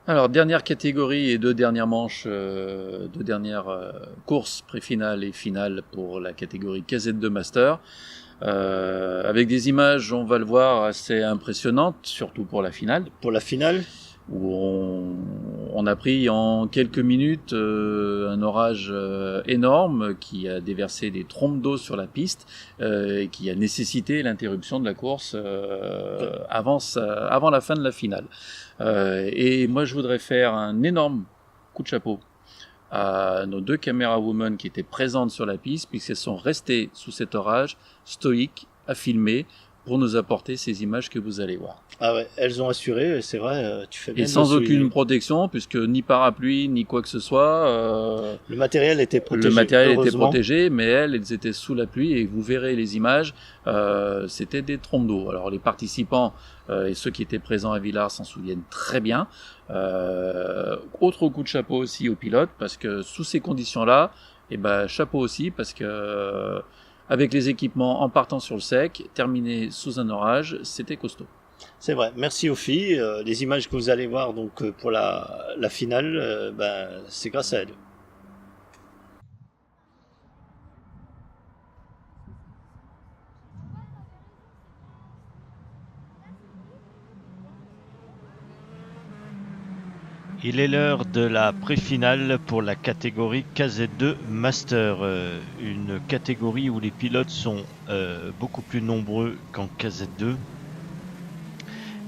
Alors, dernière catégorie et deux dernières manches, deux dernières courses pré-finale et finale pour la catégorie KZ2 Master. Avec des images, on va le voir, assez impressionnantes, surtout pour la finale. Pour la finale, Où on a pris en quelques minutes un orage énorme qui a déversé des trompes d'eau sur la piste et qui a nécessité l'interruption de la course avant la fin de la finale. Et moi, je voudrais faire un énorme coup de chapeau à nos deux caméra women qui étaient présentes sur la piste, puisqu'elles sont restées sous cet orage, stoïques, à filmer, pour nous apporter ces images que vous allez voir. ah ouais, elles ont assuré, c'est vrai, tu fais bien Et de sans le souligner. aucune protection, puisque ni parapluie, ni quoi que ce soit, Le matériel était protégé, le matériel était heureusement. protégé, mais elles étaient sous la pluie, et vous verrez les images, c'était des trompes d'eau. Alors les participants et ceux qui étaient présents à Villars s'en souviennent très bien. Autre coup de chapeau aussi aux pilotes, parce que sous ces conditions-là, et ben chapeau aussi, parce que avec les équipements en partant sur le sec, terminer sous un orage, c'était costaud. C'est vrai, merci aux filles. Les images que vous allez voir donc pour la finale, c'est grâce à elles. Il est l'heure de la pré-finale pour la catégorie KZ2 Master, une catégorie où les pilotes sont beaucoup plus nombreux qu'en KZ2.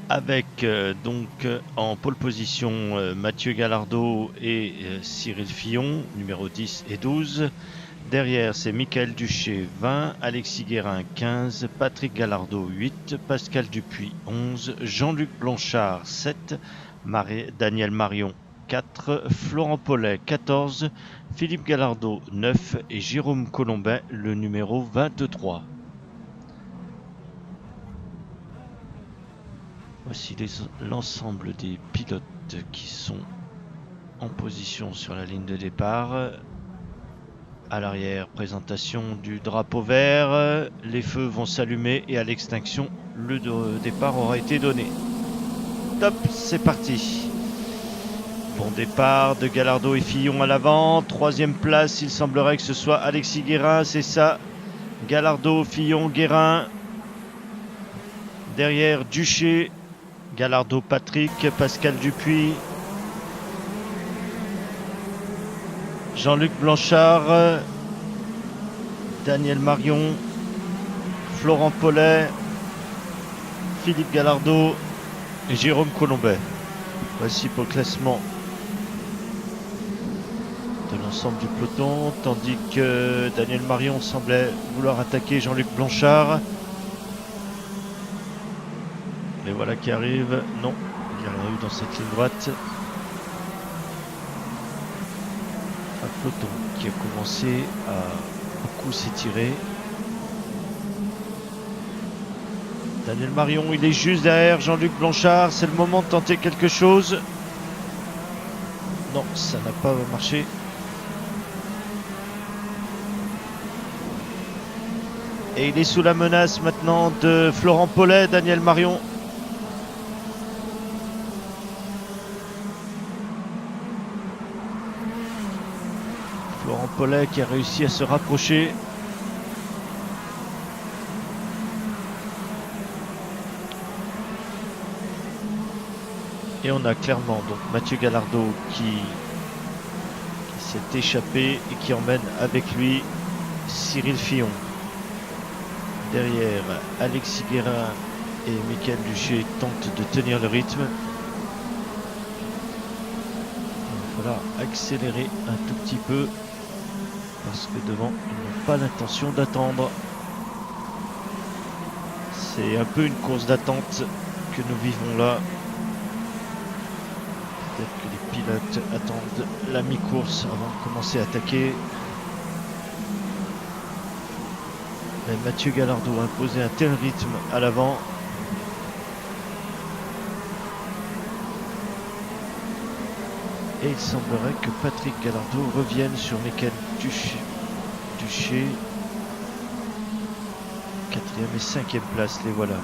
Avec en pole position Mathieu Gallardo et Cyril Fillon, numéro 10 et 12. Derrière, c'est Michael Duché, 20, Alexis Guérin, 15, Patrick Gallardo, 8, Pascal Dupuis, 11, Jean-Luc Blanchard, 7, Daniel Marion, 4, Florent Paulet, 14, Philippe Gallardo, 9 et Jérôme Colombin, le numéro 23. Voici l'ensemble des pilotes qui sont en position sur la ligne de départ. À l'arrière, présentation du drapeau vert. Les feux vont s'allumer et à l'extinction, le départ aura été donné. Top, c'est parti. Bon départ de Gallardo et Fillon à l'avant. Troisième place, il semblerait que ce soit Alexis Guérin, c'est ça. Gallardo, Fillon, Guérin. Derrière, Duché. Gallardo, Patrick, Pascal Dupuis, Jean-Luc Blanchard, Daniel Marion, Florent Paulet, Philippe Gallardo et Jérôme Colombin. Voici pour le classement de l'ensemble du peloton, tandis que Daniel Marion semblait vouloir attaquer Jean-Luc Blanchard. Et voilà qui arrive. Non, il n'y a rien eu dans cette ligne droite. Un peloton qui a commencé à beaucoup s'étirer. Daniel Marion, il est juste derrière Jean-Luc Blanchard. C'est le moment de tenter quelque chose. Non, ça n'a pas marché. Et il est sous la menace maintenant de Florent Paulet, Daniel Marion. Florent Paulet qui a réussi à se rapprocher. Et on a clairement donc Mathieu Gallardo qui s'est échappé et qui emmène avec lui Cyril Fillon. Derrière, Alexis Guérin et Michael Duché tentent de tenir le rythme. Il va falloir accélérer un tout petit peu parce que devant, ils n'ont pas l'intention d'attendre. C'est un peu une course d'attente que nous vivons là. Peut-être que les pilotes attendent la mi-course avant de commencer à attaquer. Mais Mathieu Gallardo a imposé un tel rythme à l'avant. Et il semblerait que Patrick Gallardo revienne sur Michael Duché. 4e et 5e place, les voilà.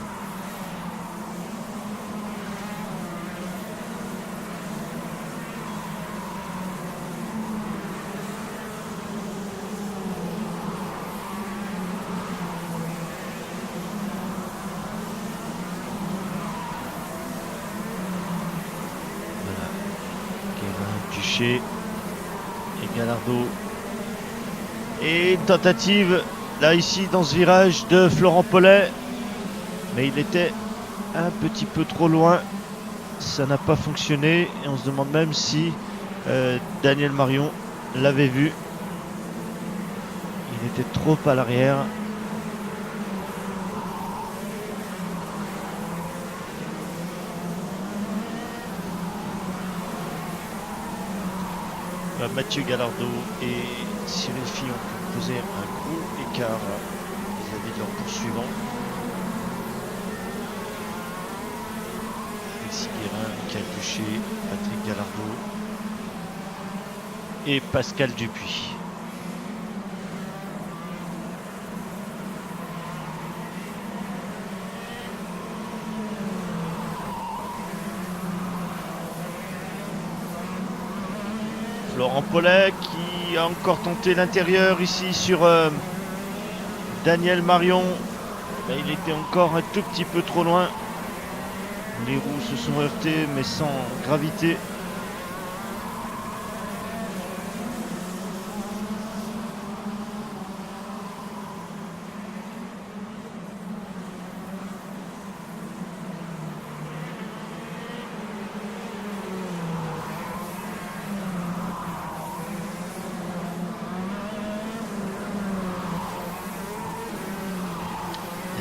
Duché et Gallardo. Et une tentative là ici dans ce virage de Florent Paulet, mais il était un petit peu trop loin, ça n'a pas fonctionné et on se demande même si Daniel Marion l'avait vu. Il était trop à l'arrière. Mathieu Gallardo et Cyril Fillon ont posé un gros écart vis-à-vis de leur poursuivant. Alexis Guérin, Michael Duché, Patrick Gallardo et Pascal Dupuis. Florent Paulet qui a encore tenté l'intérieur ici sur Daniel Marion, mais il était encore un tout petit peu trop loin. Les roues se sont heurtées mais sans gravité.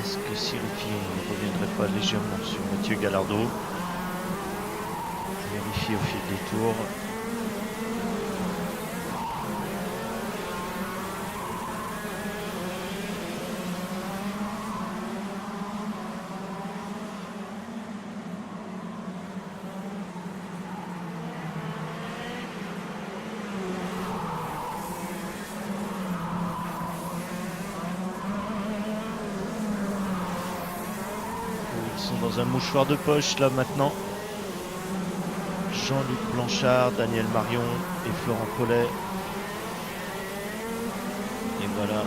Est-ce que Cyril Fillon ne reviendrait pas légèrement sur Mathieu Gallardo? Vérifier au fil des tours. Dans un mouchoir de poche là maintenant. Jean-Luc Blanchard, Daniel Marion et Florent Paulet. Et voilà.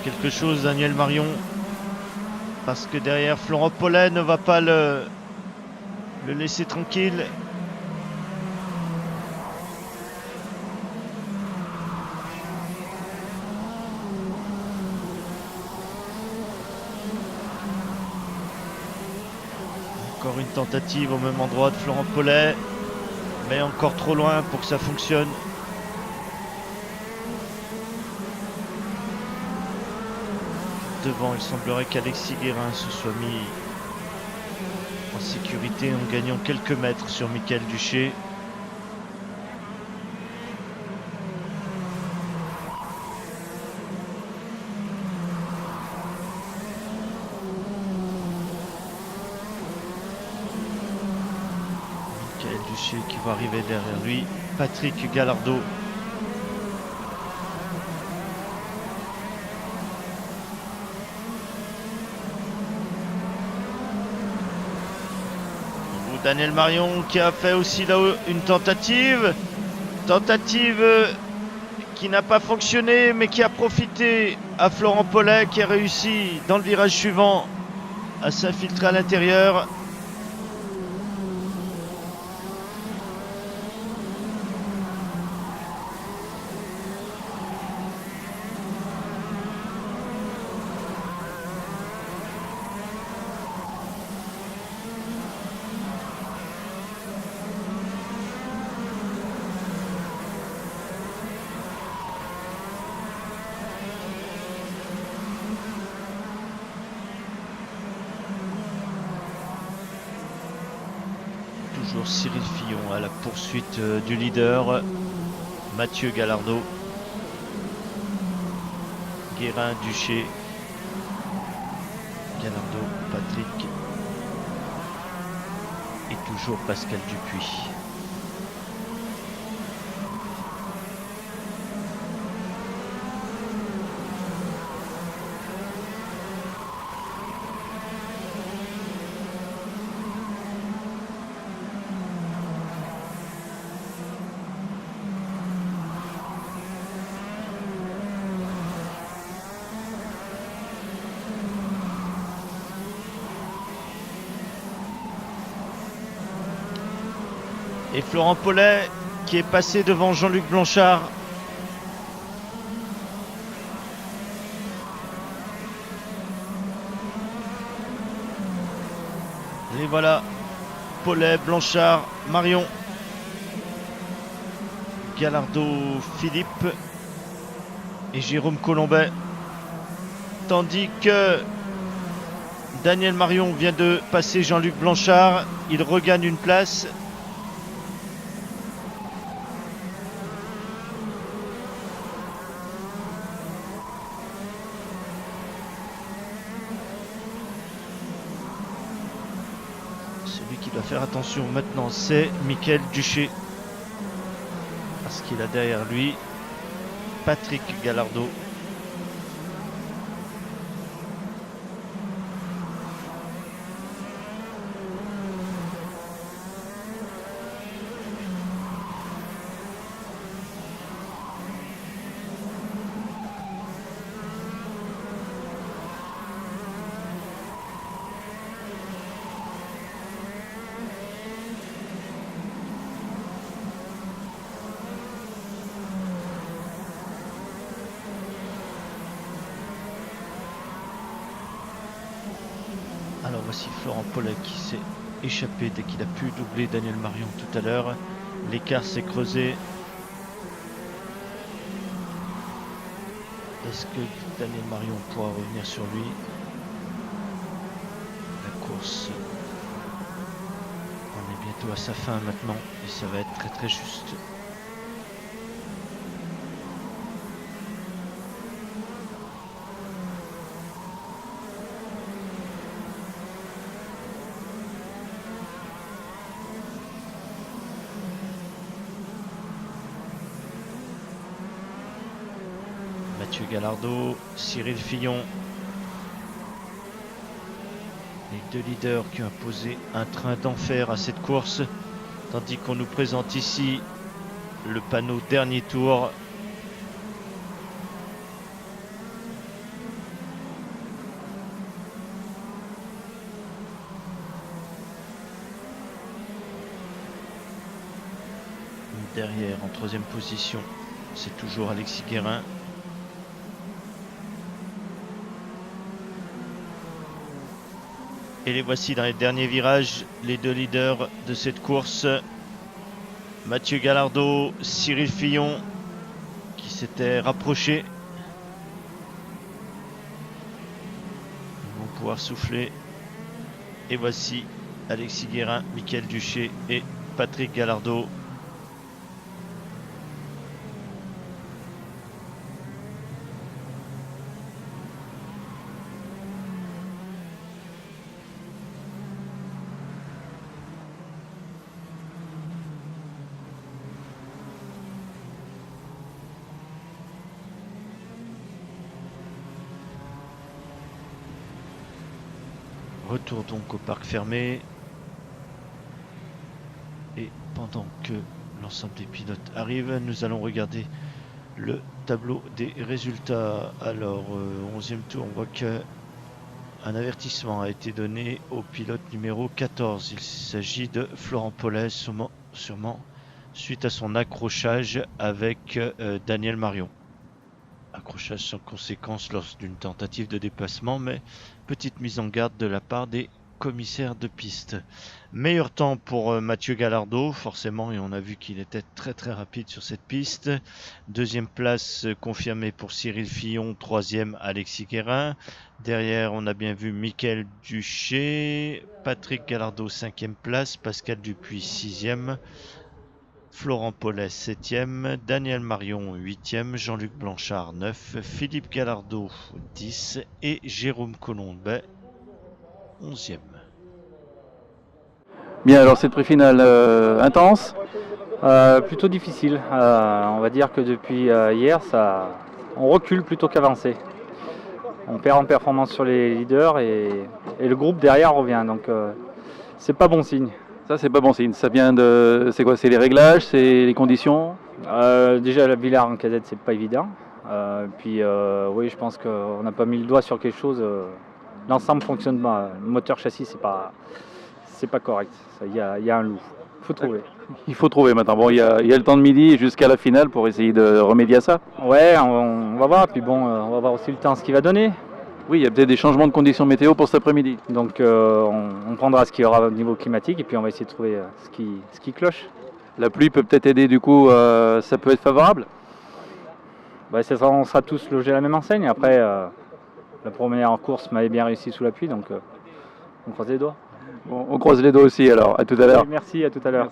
Quelque chose, Daniel Marion, parce que derrière Florent Paulet ne va pas le laisser tranquille. Encore une tentative au même endroit de Florent Paulet, mais encore trop loin pour que ça fonctionne. Devant, il semblerait qu'Alexis Guérin se soit mis en sécurité en gagnant quelques mètres sur Michael Duché. Michael Duché qui va arriver derrière lui. Patrick Gallardo. Daniel Marion qui a fait aussi là une tentative qui n'a pas fonctionné mais qui a profité à Florent Paulet qui a réussi dans le virage suivant à s'infiltrer à l'intérieur. Toujours Cyril Fillon à la poursuite du leader, Mathieu Gallardo, Guérin, Duché Gallardo, Patrick et toujours Pascal Dupuis. Et Florent Paulet qui est passé devant Jean-Luc Blanchard. Et voilà, Paulet, Blanchard, Marion, Gallardo, Philippe et Jérôme Colombet. Tandis que Daniel Marion vient de passer Jean-Luc Blanchard, il regagne une place. Celui qui doit faire attention maintenant, c'est Mickaël Duché. Parce qu'il a derrière lui Patrick Gallardo. Alors voici Florent Paulet qui s'est échappé dès qu'il a pu doubler Daniel Marion tout à l'heure. L'écart s'est creusé. Est-ce que Daniel Marion pourra revenir sur lui? La course, on est bientôt à sa fin maintenant et ça va être très très juste. Mathieu Gallardo, Cyril Fillon, les deux leaders qui ont imposé un train d'enfer à cette course, tandis qu'on nous présente ici le panneau dernier tour. Derrière, en troisième position, c'est toujours Alexis Guérin. Et les voici dans les derniers virages, les deux leaders de cette course. Mathieu Gallardo, Cyril Fillon, qui s'étaient rapprochés. Ils vont pouvoir souffler. Et voici Alexis Guérin, Mickaël Duché et Patrick Gallardo. Retour donc au parc fermé. Et pendant que l'ensemble des pilotes arrivent, nous allons regarder le tableau des résultats. Alors, au 11e tour, on voit qu'un avertissement a été donné au pilote numéro 14. Il s'agit de Florent Paulet, sûrement suite à son accrochage avec Daniel Marion. Accrochage sans conséquence lors d'une tentative de dépassement, mais petite mise en garde de la part des commissaires de piste. Meilleur temps pour Mathieu Gallardo, forcément, et on a vu qu'il était très très rapide sur cette piste. Deuxième place confirmée pour Cyril Fillon, troisième Alexis Guérin. Derrière, on a bien vu Mickaël Duché, Patrick Gallardo, cinquième place, Pascal Dupuis, sixième. Florent Paulet 7e, Daniel Marion 8e, Jean-Luc Blanchard 9, Philippe Gallardo 10 et Jérôme Colombet 11e. Bien, alors cette pré-finale intense. Plutôt difficile. On va dire que depuis hier, on recule plutôt qu'avancer. On perd en performance sur les leaders et le groupe derrière revient. Donc c'est pas bon signe. Ça, c'est pas bon signe. Ça vient de. C'est quoi? C'est les réglages? C'est les conditions? Déjà, la Villars en KZ, c'est pas évident. Puis oui, je pense qu'on n'a pas mis le doigt sur quelque chose. L'ensemble fonctionne pas. Le moteur châssis, c'est pas correct. Il y a un loup. Il faut trouver. Il faut trouver maintenant. Bon, il y a le temps de midi jusqu'à la finale pour essayer de remédier à ça. Ouais, on va voir. Puis bon, on va voir aussi le temps, ce qu'il va donner. Oui, il y a peut-être des changements de conditions météo pour cet après-midi. Donc on prendra ce qu'il y aura au niveau climatique et puis on va essayer de trouver ce qui cloche. La pluie peut peut-être aider, du coup, ça peut être favorable? Ouais, on sera tous logés à la même enseigne. Après, la première course m'avait bien réussi sous la pluie, donc on croise les doigts. Bon, on croise les doigts aussi, alors à tout à l'heure. Oui, merci, à tout à l'heure.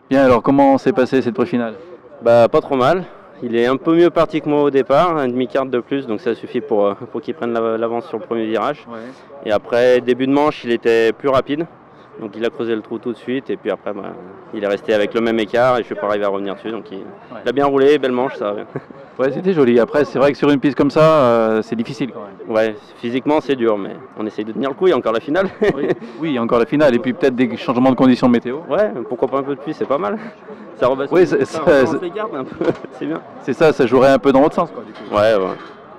Bien, alors comment s'est passée cette pré-finale? Bah pas trop mal. Il est un peu mieux parti que moi au départ, un demi-quart de plus, donc ça suffit pour qu'il prenne l'avance sur le premier virage. Ouais. Et après, début de manche, il était plus rapide, donc il a creusé le trou tout de suite, et puis après, il est resté avec le même écart, et je suis pas arrivé à revenir dessus, donc il a bien roulé, belle manche, ça va bien. Ouais, c'était joli. Après, c'est vrai que sur une piste comme ça, c'est difficile quand même. Ouais, physiquement c'est dur, mais on essaye de tenir le coup, il y a encore la finale. Oui, encore la finale, et puis peut-être des changements de conditions météo. Ouais, pourquoi pas un peu de pluie, c'est pas mal. Ça rebat Oui, on les garde un peu, c'est bien. C'est ça, ça jouerait un peu dans l'autre sens, quoi, du coup. Ouais,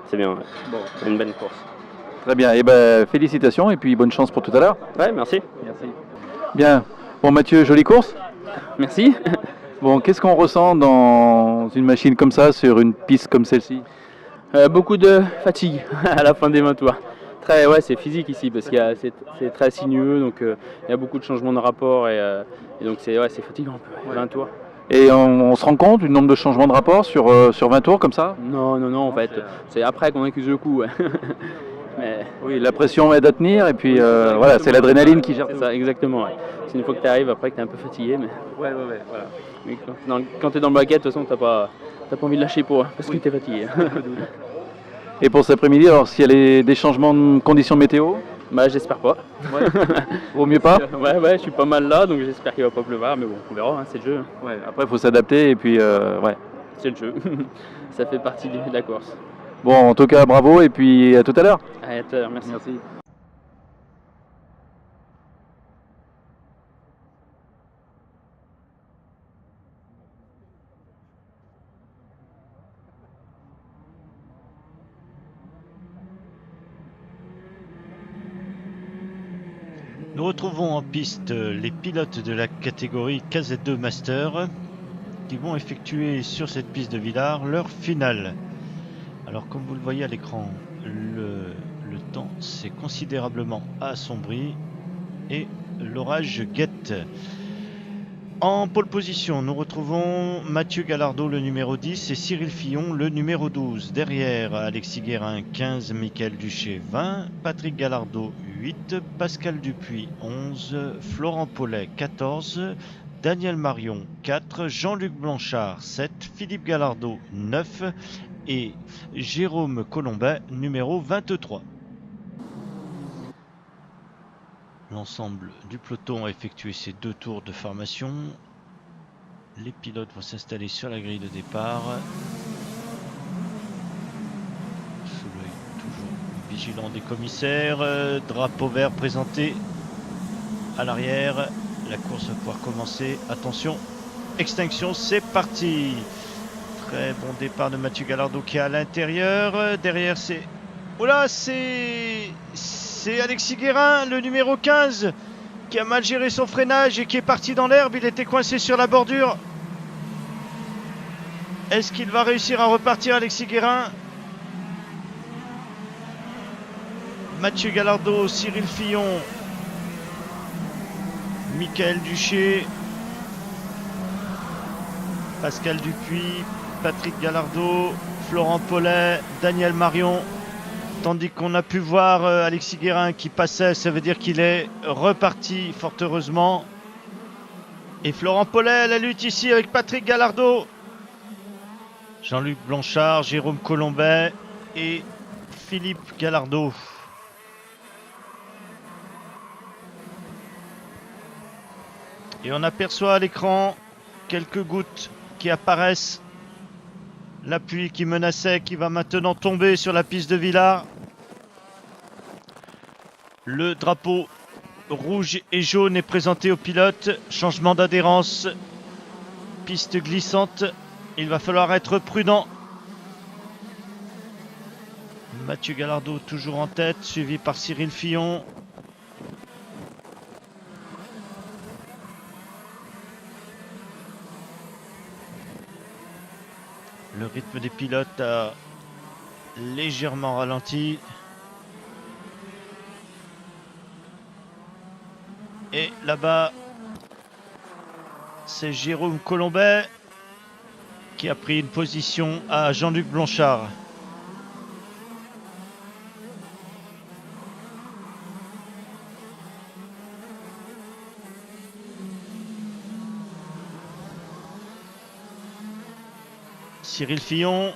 c'est bien, ouais. Bon. C'est une belle course. Très bien, et félicitations, et puis bonne chance pour tout à l'heure. Ouais, merci. Bien. Bon, Mathieu, jolie course. Merci. Bon, qu'est-ce qu'on ressent dans une machine comme ça, sur une piste comme celle-ci? Beaucoup de fatigue à la fin des 20 tours. C'est physique ici parce que c'est très sinueux, donc il y a beaucoup de changements de rapport et donc c'est fatigant un peu, 20 tours. Et on se rend compte du nombre de changements de rapport sur 20 tours comme ça? Non, en fait, c'est après qu'on accuse le coup. Ouais. Mais oui, la pression aide à tenir, et puis voilà, c'est l'adrénaline qui gère c'est tout. ça, exactement. Ouais. C'est une fois que tu arrives, après que tu es un peu fatigué. Mais... Ouais, voilà. Mais quand tu es dans le baquet, de toute façon, tu n'as pas envie de lâcher parce que tu es fatigué. Et pour cet après-midi, alors s'il y a des changements de conditions météo? J'espère pas. Ouais. Vaut mieux pas? Ouais, je suis pas mal là, donc j'espère qu'il va pas pleuvoir, mais bon, on verra, c'est le jeu. Ouais, après il faut s'adapter, et puis ouais. C'est le jeu. Ça fait partie de la course. Bon, en tout cas, bravo, et puis à tout à l'heure. Allez, à tout à l'heure, merci. Nous retrouvons en piste les pilotes de la catégorie KZ2 Master qui vont effectuer sur cette piste de Villars leur finale. Alors comme vous le voyez à l'écran, le temps s'est considérablement assombri et l'orage guette. En pole position, nous retrouvons Mathieu Gallardo, le numéro 10, et Cyril Fillon, le numéro 12. Derrière, Alexis Guérin, 15, Mickaël Duché, 20, Patrick Gallardo, 8, Pascal Dupuis, 11, Florent Paulet, 14, Daniel Marion, 4, Jean-Luc Blanchard, 7, Philippe Gallardo, 9 et Jérôme Colombet, numéro 23. L'ensemble du peloton a effectué ses 2 tours de formation. Les pilotes vont s'installer sur la grille de départ. Sous l'œil toujours vigilant des commissaires. Drapeau vert présenté à l'arrière. La course va pouvoir commencer. Attention, extinction, c'est parti. Très bon départ de Mathieu Gallardo qui est à l'intérieur. Derrière, c'est... Oula, c'est Alexis Guérin, le numéro 15, qui a mal géré son freinage et qui est parti dans l'herbe. Il était coincé sur la bordure. Est-ce qu'il va réussir à repartir, Alexis Guérin? Mathieu Gallardo, Cyril Fillon, Mickaël Duché, Pascal Dupuis, Patrick Gallardo, Florent Paulet, Daniel Marion. Tandis qu'on a pu voir Alexis Guérin qui passait, ça veut dire qu'il est reparti fort heureusement. Et Florent Paulet, la lutte ici avec Patrick Gallardo, Jean-Luc Blanchard, Jérôme Colombet et Philippe Gallardo. Et on aperçoit à l'écran quelques gouttes qui apparaissent. La pluie qui menaçait, qui va maintenant tomber sur la piste de Villars. Le drapeau rouge et jaune est présenté aux pilotes. Changement d'adhérence. Piste glissante. Il va falloir être prudent. Mathieu Gallardo toujours en tête, suivi par Cyril Fillon. Le rythme des pilotes a légèrement ralenti. Et là-bas, c'est Jérôme Colombet qui a pris une position à Jean-Luc Blanchard. Cyril Fillon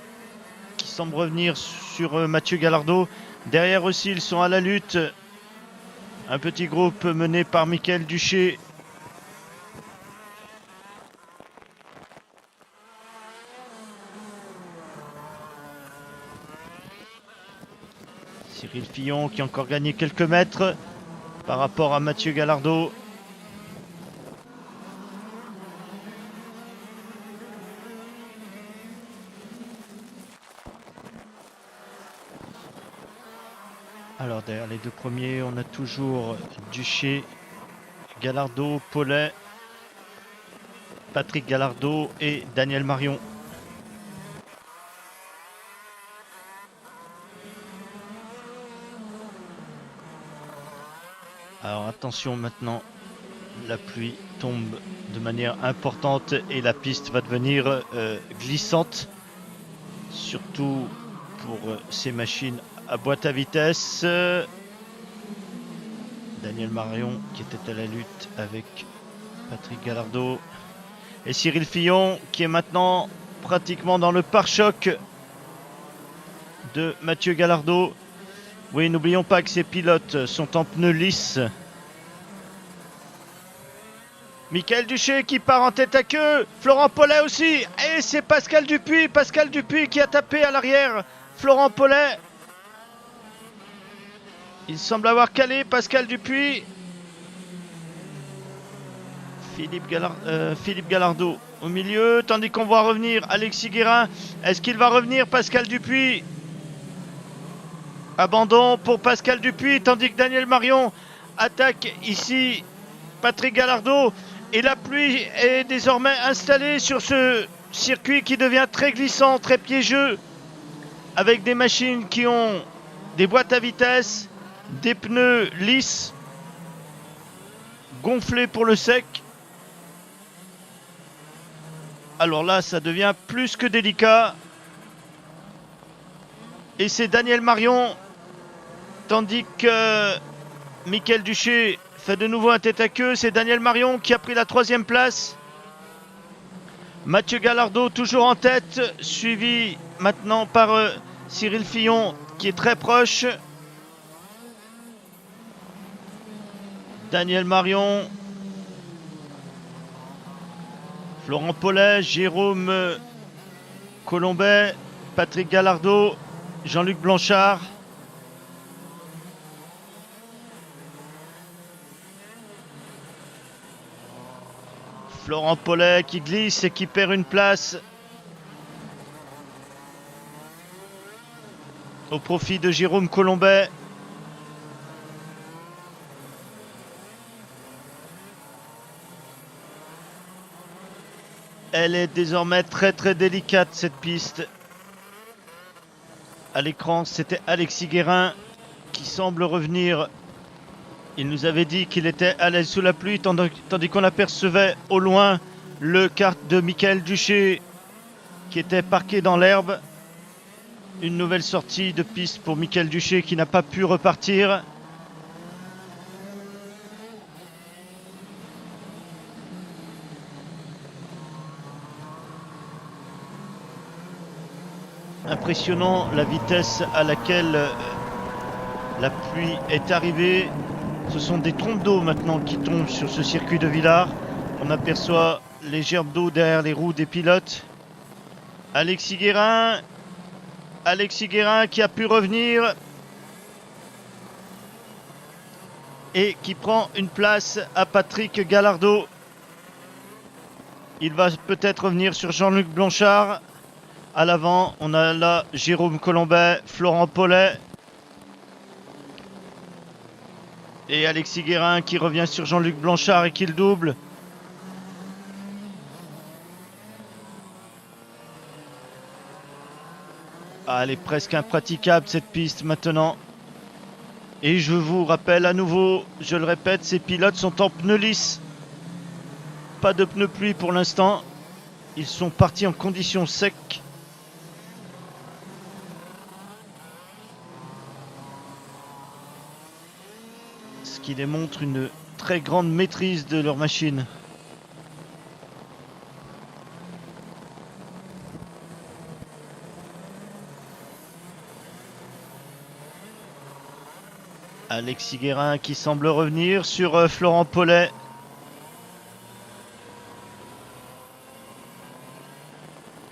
qui semble revenir sur Mathieu Gallardo. Derrière aussi, ils sont à la lutte. Un petit groupe mené par Mickaël Duché. Cyril Fillon qui a encore gagné quelques mètres par rapport à Mathieu Gallardo. Alors derrière les deux premiers, on a toujours Duché, Gallardo, Paulet, Patrick Gallardo et Daniel Marion. Alors attention maintenant, la pluie tombe de manière importante et la piste va devenir glissante, surtout pour ces machines à boîte à vitesse. Daniel Marion qui était à la lutte avec Patrick Gallardo et Cyril Fillon qui est maintenant pratiquement dans le pare-choc de Mathieu Gallardo. Oui, n'oublions pas que ces pilotes sont en pneus lisses. Mickaël Duché qui part en tête à queue. Florent Paulet aussi. Et c'est Pascal Dupuis. Pascal Dupuis qui a tapé à l'arrière Florent Paulet. Il semble avoir calé Pascal Dupuis. Philippe Gallardo au milieu, tandis qu'on voit revenir Alexis Guérin. Est-ce qu'il va revenir Pascal Dupuis? Abandon pour Pascal Dupuis, tandis que Daniel Marion attaque ici Patrick Gallardo. Et la pluie est désormais installée sur ce circuit qui devient très glissant, très piégeux, avec des machines qui ont des boîtes à vitesse, des pneus lisses, gonflés pour le sec. Alors là, ça devient plus que délicat. Et c'est Daniel Marion, tandis que Mickaël Duché fait de nouveau un tête à queue. C'est Daniel Marion qui a pris la 3e place. Mathieu Gallardo toujours en tête, suivi maintenant par Cyril Fillon qui est très proche. Daniel Marion, Florent Paulet, Jérôme Colombet, Patrick Gallardo, Jean-Luc Blanchard. Florent Paulet qui glisse et qui perd une place au profit de Jérôme Colombet. Elle est désormais très très délicate cette piste. À l'écran, c'était Alexis Guérin qui semble revenir. Il nous avait dit qu'il était à l'aise sous la pluie, tandis qu'on apercevait au loin le kart de Mickaël Duché qui était parqué dans l'herbe. Une nouvelle sortie de piste pour Mickaël Duché qui n'a pas pu repartir. Impressionnant la vitesse à laquelle la pluie est arrivée. Ce sont des trompes d'eau maintenant qui tombent sur ce circuit de Villars. On aperçoit les gerbes d'eau derrière les roues des pilotes. Alexis Guérin qui a pu revenir et qui prend une place à Patrick Gallardo. Il va peut-être revenir sur Jean-Luc Blanchard. À l'avant, on a là Jérôme Colombet, Florent Paulet et Alexis Guérin qui revient sur Jean-Luc Blanchard et qui le double. Ah, elle est presque impraticable cette piste maintenant. Et je vous rappelle à nouveau, je le répète, ces pilotes sont en pneus lisses. Pas de pneus pluie pour l'instant. Ils sont partis en conditions secs. Ce qui démontre une très grande maîtrise de leur machine. Alexis Guérin qui semble revenir sur Florent Paulet.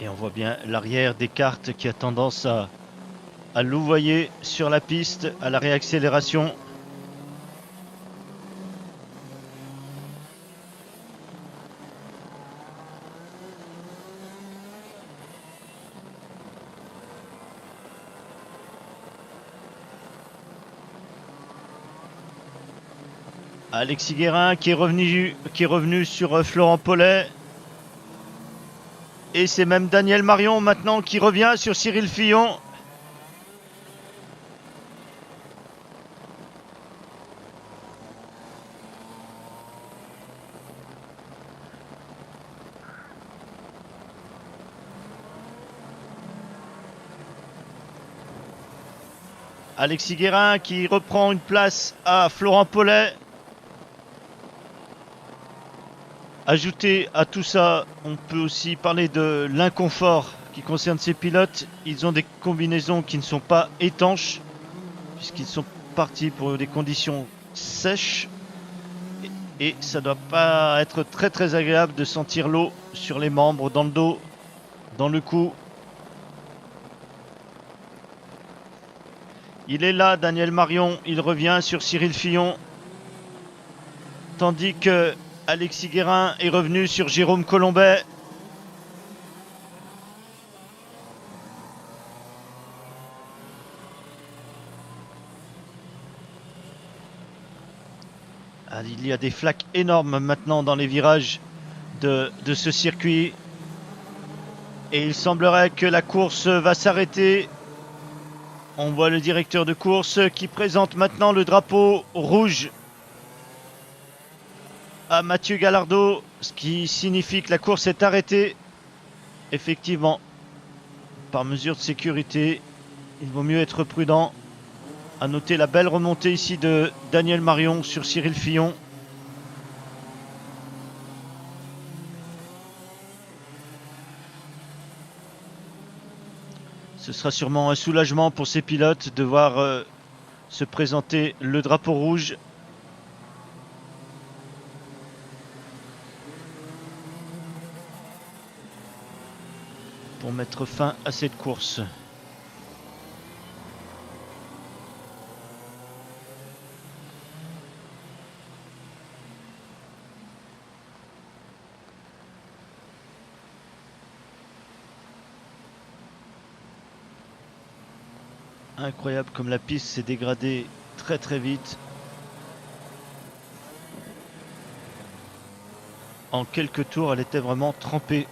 Et on voit bien l'arrière des cartes qui a tendance à louvoyer sur la piste à la réaccélération. Alexis Guérin qui est revenu sur Florent Paulet. Et c'est même Daniel Marion maintenant qui revient sur Cyril Fillon. Alexis Guérin qui reprend une place à Florent Paulet. Ajouté à tout ça, on peut aussi parler de l'inconfort qui concerne ces pilotes. Ils ont des combinaisons qui ne sont pas étanches, puisqu'ils sont partis pour des conditions sèches. Et ça ne doit pas être très très agréable de sentir l'eau sur les membres, dans le dos, dans le cou. Il est là, Daniel Marion, il revient sur Cyril Fillon. Tandis que Alexis Guérin est revenu sur Jérôme Colombet. Ah, il y a des flaques énormes maintenant dans les virages de ce circuit. Et il semblerait que la course va s'arrêter. On voit le directeur de course qui présente maintenant le drapeau rouge à Mathieu Gallardo, ce qui signifie que la course est arrêtée. Effectivement, par mesure de sécurité, il vaut mieux être prudent. À noter la belle remontée ici de Daniel Marion sur Cyril Fillon. Ce sera sûrement un soulagement pour ces pilotes de voir se présenter le drapeau rouge. Pour mettre fin à cette course. Incroyable comme la piste s'est dégradée très très vite. En quelques tours, elle était vraiment trempée.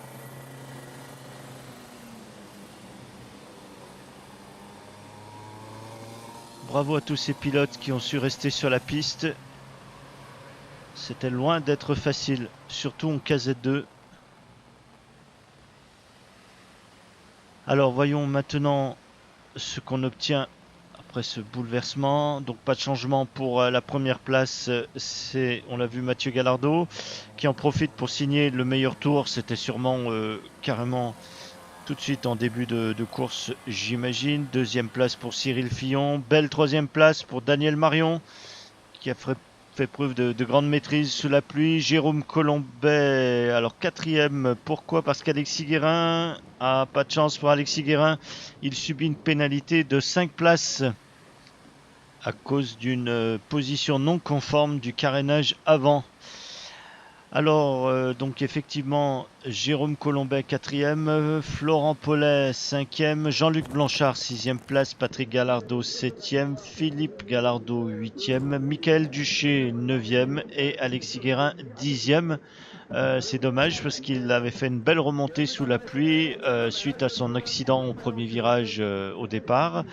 Bravo à tous ces pilotes qui ont su rester sur la piste. C'était loin d'être facile, surtout en KZ2. Alors voyons maintenant ce qu'on obtient après ce bouleversement. Donc pas de changement pour la première place, c'est, on l'a vu, Mathieu Gallardo qui en profite pour signer le meilleur tour. C'était sûrement carrément tout de suite en début de course, j'imagine. Deuxième place pour Cyril Fillon. Belle troisième place pour Daniel Marion qui a fait preuve de grande maîtrise sous la pluie. Jérôme Colombet, alors 4e, pourquoi? Parce qu'Alexis Guérin a pas de chance pour Alexis Guérin. Il subit une pénalité de 5 places à cause d'une position non conforme du carénage avant. Alors, donc effectivement, Jérôme Colombet 4e, Florent Paulet 5e, Jean-Luc Blanchard 6e place, Patrick Gallardo 7e, Philippe Gallardo 8e, Michael Duché 9e et Alexis Guérin 10e. C'est dommage parce qu'il avait fait une belle remontée sous la pluie suite à son accident au premier virage au départ.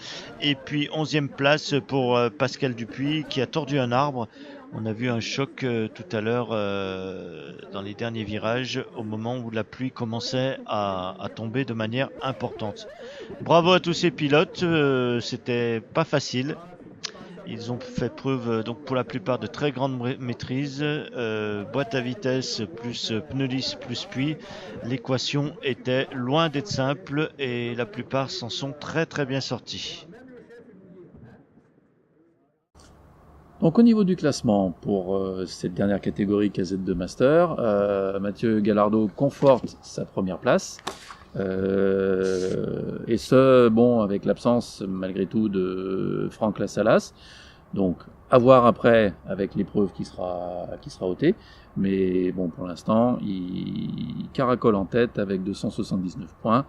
Et puis 11e place pour Pascal Dupuis qui a tordu un arbre. On a vu un choc tout à l'heure dans les derniers virages au moment où la pluie commençait à tomber de manière importante. Bravo à tous ces pilotes, c'était pas facile. Ils ont fait preuve donc pour la plupart de très grande maîtrise. Boîte à vitesse plus pneus lisses plus pluie. L'équation était loin d'être simple et la plupart s'en sont très très bien sortis. Donc au niveau du classement pour cette dernière catégorie KZ2 Master, Mathieu Gallardo conforte sa première place. Et ce, bon, avec l'absence malgré tout de Franck Lassalas. Donc à voir après avec l'épreuve qui sera ôtée. Mais bon, pour l'instant, il caracole en tête avec 279 points.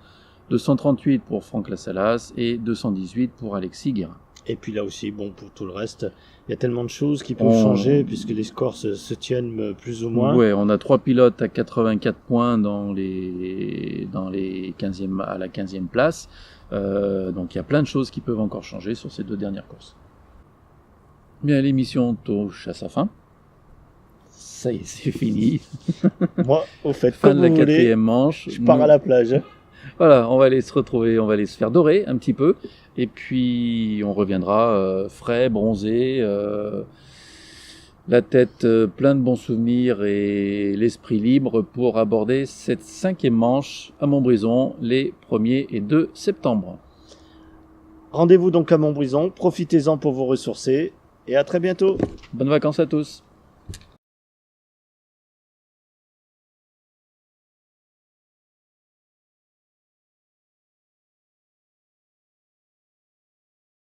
238 pour Franck Lassalas et 218 pour Alexis Guérin. Et puis là aussi, bon, pour tout le reste, il y a tellement de choses qui peuvent changer puisque les scores se tiennent plus ou moins. Ouais, on a 3 pilotes à 84 points dans les 15e, à la 15e place. Donc il y a plein de choses qui peuvent encore changer sur ces 2 dernières courses. Bien, l'émission touche à sa fin. Ça y est, c'est fini. Moi, au fait, fin comme de la vous 4e voulez, manche. je pars à la plage. Voilà, on va aller se retrouver, on va aller se faire dorer un petit peu, et puis on reviendra frais, bronzé, la tête plein de bons souvenirs et l'esprit libre pour aborder cette 5e manche à Montbrison les 1er et 2 septembre. Rendez-vous donc à Montbrison, profitez-en pour vous ressourcer, et à très bientôt. Bonnes vacances à tous.